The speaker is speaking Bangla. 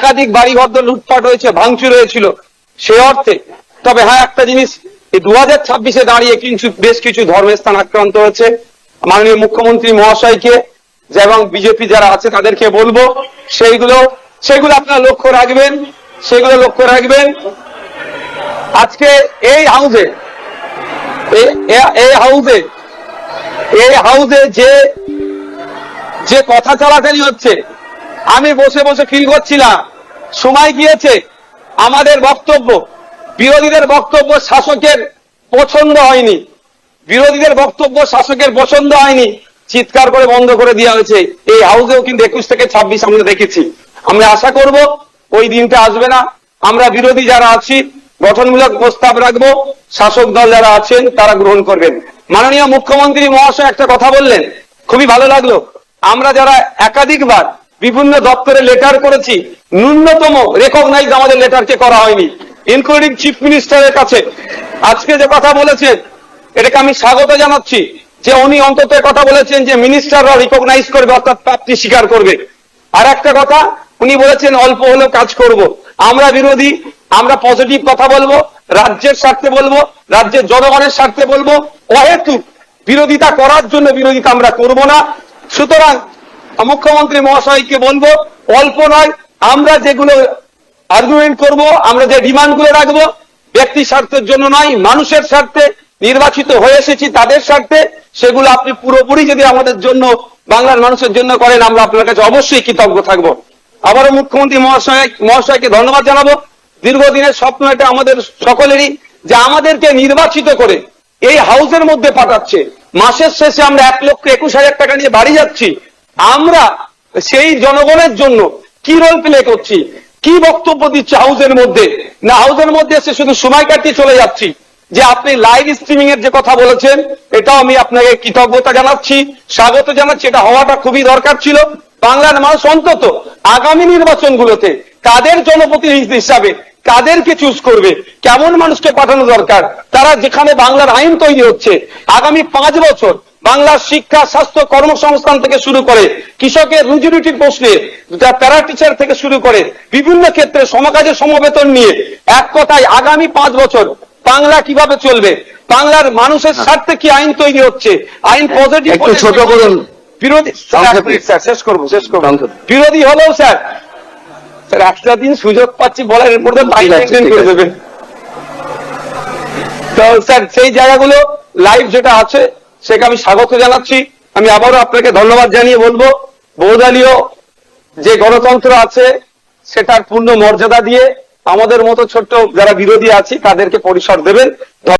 একাধিক বাড়িঘর লুটপাট হয়েছে, ভাঙচুর হয়েছিল সে অর্থে। তবে হ্যাঁ, একটা জিনিস, এই 2026-এ দাঁড়িয়ে কিন্তু বেশ কিছু ধর্মের স্থান আক্রান্ত হচ্ছে। মাননীয় মুখ্যমন্ত্রী মহাশয়কে এবং বিজেপি যারা আছে তাদেরকে বলবো সেইগুলো আপনারা লক্ষ্য রাখবেন, সেগুলো লক্ষ্য রাখবেন। আজকে এই হাউসে যে কথা চালাচালি হচ্ছে, আমি বসে বসে ফিল করছিলাম সময় গিয়েছে আমাদের বক্তব্য, বিরোধীদের বক্তব্য শাসকের পছন্দ হয়নি, চিৎকার করে বন্ধ করে দেওয়া হয়েছে। এই হাউসেও কিন্তু 21 থেকে 26 আমরা দেখেছি। আমরা আশা করব ওই দিনটা আসবে না। আমরা বিরোধী যারা আছি গঠনমূলক প্রস্তাব রাখবো, শাসক দল যারা আছেন তারা গ্রহণ করবেন। মাননীয় মুখ্যমন্ত্রী মহাশয় একটা কথা বললেন, খুবই ভালো লাগলো। আমরা যারা একাধিকবার বিভিন্ন দপ্তরে লেটার করেছি, ন্যূনতম রেকগনাইজ আমাদের লেটারকে করা হয়নি, ইনক্লুডিং চিফ মিনিস্টারের কাছে। আজকে যে কথা বলেছেন এটাকে আমি স্বাগত জানাচ্ছি, যে উনি অন্তত কথা বলেছেন যে মিনিস্টাররা রিকগনাইজ করবে, অর্থাৎ প্রাপ্তি স্বীকার করবে। আর একটা কথা উনি বলেছেন অল্প হলেও কাজ করব। আমরা বিরোধী, আমরা পজিটিভ কথা বলবো, রাজ্যের স্বার্থে বলবো, রাজ্যের জনগণের স্বার্থে বলবো। অহেতুক বিরোধিতা করার জন্য বিরোধিতা আমরা করব না। সুতরাং মুখ্যমন্ত্রী মহাশয়কে বলবো, অল্প নয়, আমরা যেগুলো আর্গুমেন্ট করব, আমরা যে ডিমান্ডগুলো রাখবো, ব্যক্তি স্বার্থের জন্য নয়, মানুষের স্বার্থে, নির্বাচিত হয়ে এসেছি তাদের স্বার্থে, সেগুলো আপনি পুরোপুরি যদি আমাদের জন্য, বাংলার মানুষের জন্য করেন, আমরা আপনার কাছে অবশ্যই কৃতজ্ঞ থাকবো। আবারও মুখ্যমন্ত্রী মহাশয়কে ধন্যবাদ জানাবো। দীর্ঘদিনের স্বপ্ন এটা আমাদের সকলেরই, যে আমাদেরকে নির্বাচিত করে এই হাউসের মধ্যে পাঠাচ্ছে। মাসের শেষে আমরা 1,21,000 টাকা নিয়ে বাড়ি যাচ্ছি। আমরা সেই জনগণের জন্য কি রোল প্লে করছি, কি বক্তব্য দিচ্ছি হাউসের মধ্যে? না, হাউসের মধ্যে এসে শুধু সময় কাটিয়ে চলে যাচ্ছি। যে আপনি লাইভ স্ট্রিমিং এর যে কথা বলেছেন, এটাও আমি আপনাকে কৃতজ্ঞতা জানাচ্ছি, স্বাগত জানাচ্ছি। এটা হওয়াটা খুবই দরকার ছিল। বাংলার মানুষ অন্তত আগামী নির্বাচনগুলোতে কাদের জনপ্রতিনিধি হিসাবে কাদেরকে চুজ করবে, কেমন মানুষকে পাঠানো দরকার, তারা যেখানে বাংলার আইন তৈরি হচ্ছে আগামী 5 বছর বাংলার শিক্ষা, স্বাস্থ্য, কর্মসংস্থান থেকে শুরু করে কৃষকের রুজি রুটির প্রশ্নে, প্যারা টিচার থেকে শুরু করে বিভিন্ন ক্ষেত্রে সমকাজের সমবেতন নিয়ে, এক কথায় আগামী 5 বছর বাংলা কিভাবে চলবে, বাংলার মানুষের স্বার্থে কি আইন তৈরি হচ্ছে, আইন পজিটিভ, একটু ছোট করুন। বিরোধী শেষ করবো বিরোধী হলেও স্যার একটা দিন সুযোগ পাচ্ছি বলার, এর মধ্যে করে দেবেন। তো স্যার সেই জায়গাগুলো লাইভ যেটা আছে সেটা আমি স্বাগত জানাচ্ছি। আমি আবারও আপনাকে ধন্যবাদ জানিয়ে বলবো, বহুদলীয় যে গণতন্ত্র আছে সেটার পূর্ণ মর্যাদা দিয়ে আমাদের মতো ছোট্ট যারা বিরোধী আছি তাদেরকে পরিসর দেবেন।